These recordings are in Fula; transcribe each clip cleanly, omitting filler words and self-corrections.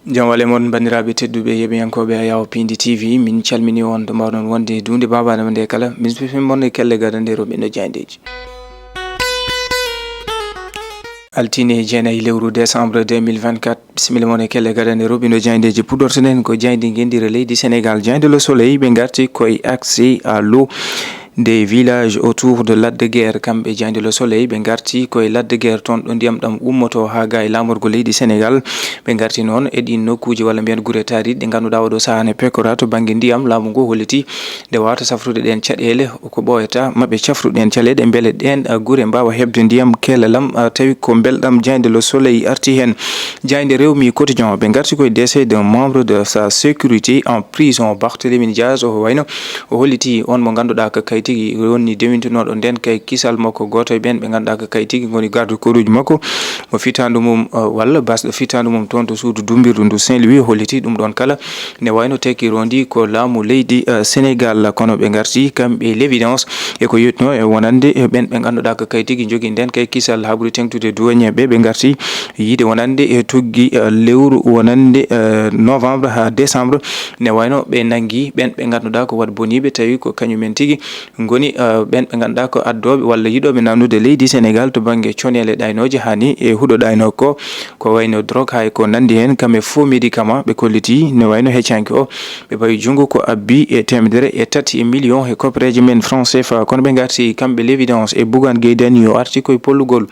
Jamwale mon bandiraɓe tedduɓe yeɓiyankoɓe Ayaw Pindi TV min calmini on to mbawɗon wonde dunde babana nde kala min spefin monde kelle gada nde roɓe no jayndeji altine jeenayi lewru décembre 2024 bisimilla mon e kelle gada nde roɓe no jayndeji puɗortoɗen ko jaydi guendira leydi Sénégal jayde le soleil ɓe garti koye accès à l'eau des villages autour de Lac de Guiers kamɓe Jayde le Soleil ɓe garti koye Lac de Guiers toon ɗo ndiyam ɗam ummoto ha ga e lamorgo leydi Sénégal ɓe garti noon e ɗin nokkuji walla mbiyen guure tariɗe ɗe ganduɗa oɗo saaha ne pekora to banggue ndiyam laamu ngu holliti nde wawata safrude ɗen caɗele ko ɓoyata mabɓe cafruɗen caɗele beele ɗen guure mbawa hebde ndiyam kelalam tawi ko belɗam Jayde le Soleil arti hen. Jayde Rewmi Quotidien ɓe garti koye décès d'un membre de sa sécurité en prison Barthélémy Dias o wayno o holliti on mo ganduɗa ko kay tigi wonni dewintinoɗo nden kay kisal makko goto e ɓen ɓe ganduɗa ko kay tigi goni garde corps uji makko mo fitandu mum walla basɗo fitandu mum toon to suudu dumbirdu ndu Saint-Louis holliti ɗum ɗon kala ne wayno tekkirondi ko laamu leydi Sénégal kono ɓe garti kamɓe l'évidence e ko yetno e wonande ɓen ɓe ganduɗa ko kay tigi jogui nden kay kisal ha ɓuuri tengtude douanier ɓe garti yiide wonande e tuggi lewru wonande novembre ha décembre ne wayno ɓe nangui ɓen ɓe ganduɗa ko wat boniɓe tawi ko kañumen tigi goni ɓen ɓe ganduɗa ko addoɓe walla yiɗoɓe namnude leydi Sénégal to banggue coonele ɗaynoje hani e huuɗo ɗayno ko wayno drogue hay ko nandi hen kamɓe faux médicament ɓe kolliti ne wayno heccanki o ɓe mbawi junggo ko abbi e 3 millions e koppareje men franc CFA kono ɓe garti kamɓe l'évidence e Bougane Gueye Dany o arti koye pollugol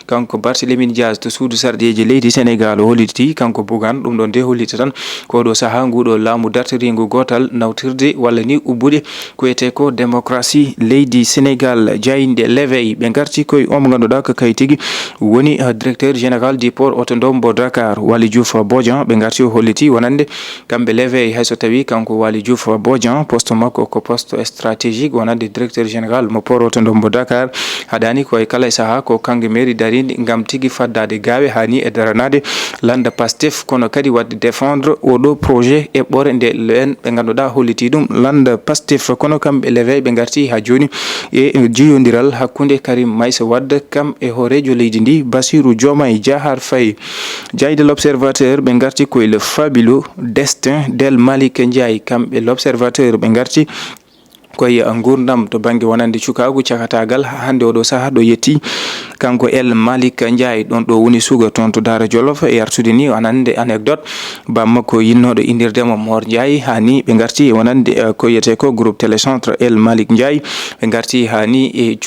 kanko Barthélémy Dias to suudu sarɗeji leydi Sénégal o holliti kanko Bougane ɗum ɗon de hollita tan koɗo saaha nguɗo laamu dartirigu gotal nawtirde walla ni ubbude ko wiyete ko démocratie leydi Sénégal. Jayde l'éveil ɓe garti koye o mo ganduɗa ko kay tigi woni directeur général du port autonome Dakar Waly Diouf Bodian ɓe garti o holliti wonande kamɓe l'éveil hayso tawi kanko Waly Diouf Bodian poste makko ko poste stratégique wonande directeur général mo port autonome Dakar haɗani koye kala e saaha ko kangue mairie daride gam tigui faddade gawe hani e daranade landa Pastef kono kadi wadde défendre oɗo projet e ɓore nde len ɓe ganduɗa holliti ɗum landa Pastef kono kamɓe l'éveil ɓe garti ha joni e jiyodiral hakkude Karim Meïssa Wade kam e horejo leydi ndi Bassirou Diomaye Diakhar Faye. Jayde l'observateur ɓe garti koye le fabuleux destin d'El Malick Ndiaye kamɓe l'observateur ɓe garti koye gurdam to banggue wonande cukagu cakatagal hande oɗo saaha ɗo yetti kanko El Malick Ndiaye ɗon ɗo woni suga toon to Daara Jolof e artude ni anande anecdote bammakko yinnoɗo indirdemo Mor Ndiaye hani ɓe garti wonande ko yiyete ko groupe télécentre El Malick Ndiaye ɓe garti hani e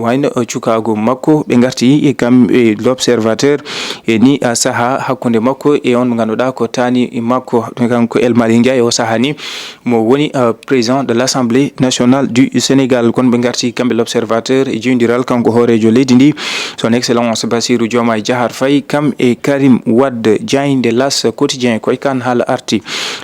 wayno cukagu makko ɓe garti e kamɓe l'observateur e ni saaha hakkude makko e on mo ganduɗa ko tani makko kanko El Malick Ndiaye o saaha ni mo woni président de l'Assemblée nationale du Sénégal kono ɓe garti kamɓe l'observateur e jeydiral kanko horejo leydi ndi son excellence Bassirou Diomaye Diakhar Faye kam e Karim Wade. Jayde L'As quotidien koye kan haala arti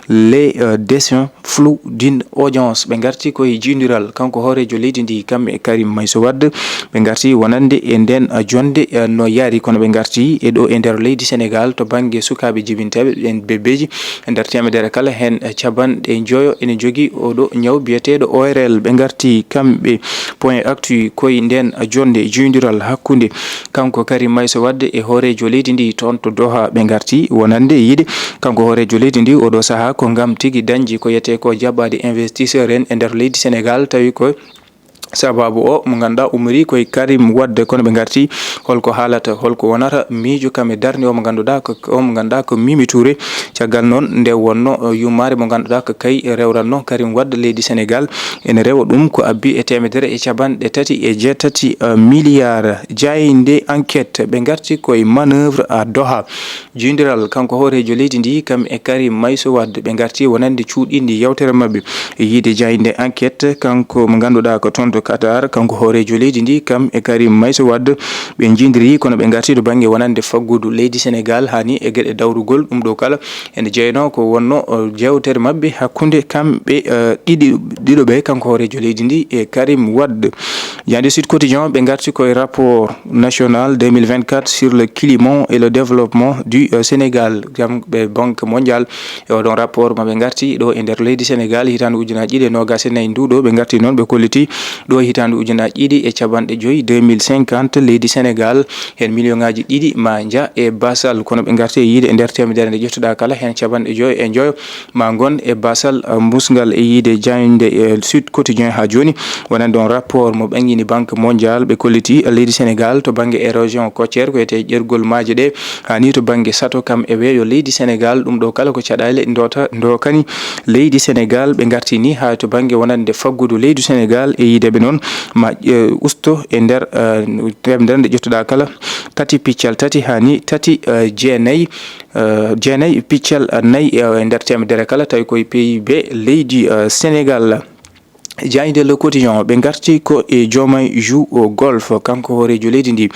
les décisions floues d'une audience ɓe garti koye jeydiral kanko horejo leydi ndi kam e Karim Meïssa Wade ɓe garti wonande e nden jonde no yaari kono ɓe garti e ɗo e nder leydi Sénégal to banggue sukaɓe jibinteɓe ɓen bebbeji e nder temedere kala hen capanɗe joyo ene jogui oɗo ñaw biyeteɗo ORL ɓe garti kamɓe point actu koye nden jonde jeydiral hakkude kanko Karim Meïssa Wade e horejo leydi ndi toon to Doha ɓe garti wonande yiide kanko horejo leydi ndi oɗo saaha ko gam tigui dañji ko yete ko jaɓɓade investisseur en e nder leydi Sénégal tawi ko sababu o mo ganduɗa umri koye Karim Wade kono ɓe garti holko haalata holko wonata miijo kam e darde o mo ganduɗa ko Mimi Touré caggal noon nde wonno yummare mo ganduɗa ko kay rewranno Karim Wade leydi Sénégal ene rewa ɗum ko abbi e 3.jeetati milliards. Jayde enquête ɓe garti koye manœuvre à Doha jeydiral kanko horejo leydi ndi kam e Karim Meïssa Wade ɓe garti wonande cuuɗindi yewtere mabɓe yiide Jayde enquête kanko mo ganduɗa ko toon to Qatar kanko horejo leydi ndi kam e Karim Meïssa Wade ɓe jindiri kono ɓe garti to banggue wonande faggudu leydi Sénégal hani e gueɗe dawrugol ɗum ɗo kala ene jeyno ko wonno jewtere mabɓe hakkude kamɓe ɗiɗo ɓe kanko horejo leydi ndi e Karim Wade. Diagne Sud Quotidien ɓe garti koye rapport national 2024 sur le climat et le développement du Sénégal ɓe banque mondial e oɗon rapport maɓe garti ɗo e nder leydi Sénégal hitande ujunaji ɗiɗi e nogas e nayyi nduɗo ɓe garti noon ɓe kolliti ɗo hitande ujunaji ɗiɗi e capanɗe joyyi 2050 leydi Sénégal hen million ngaji ɗiɗi ma dia e basal kono ɓe garti e yiide e nder temedere nde ƴettuɗa kala hen capanɗe joyyi e joyo ma gon e basal mbusgal e yiide Diagne Sud Quotidien ha joni wonande on rapport mo ɓanguini banque mondial ɓe kolliti leydi Sénégal to banggue érosion côtiére ko wiyete ƴergol maaje ɗe hani to banggue sato kam e weeyo leydi Sénégal ɗum ɗo kala ko caɗele dokani leydi Sénégal ɓe garti ni ha to banggue wonande faggudu leydi Sénégal e yiideɓe noon ma usto e nder temedere nde ƴettuɗa kala tati piccal tati hani tati jeenayyi piccal nayyi e nder temedere kala tawi koye PIB leydi Sénégal. Diagne Le Quotidien ɓe garti ko e Diomaye joue au golf kanko horejo leydi ndi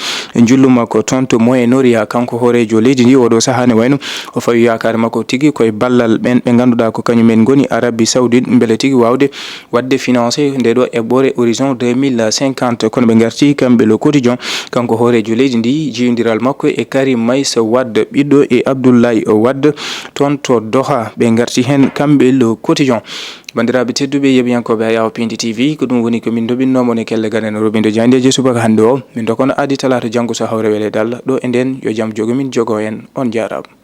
jullu makko toon to Moyen-Orient kanko horejo leydi ndi oɗo saaha ne wayno o fawi yakare makko tigui koye ballal ɓen ɓe ganduɗa ko kañumen goni Arabie Saoudite beele tigui wawde wadde financé nde ɗo eɓɓore horizon 2050 kono ɓe garti kamɓe Le Quotidien kanko horejo leydi ndi jiyodiral makko e Karim Meïssa Wade ɓiɗɗo e Abdoulaye Wade toon to Doha ɓe garti hen kamɓe Le Quotidien. bandiraɓe tedduɓe yeɓiyankoɓe ha Yawo Pindi TV ko ɗum woni ko min doɓinnomon e kelle gaɗen Robindo Diagne subaka hande o min dokono adi talata janggo so hawre wele dalla ɗo e nden yo jaam jogomin jogo en on jarama.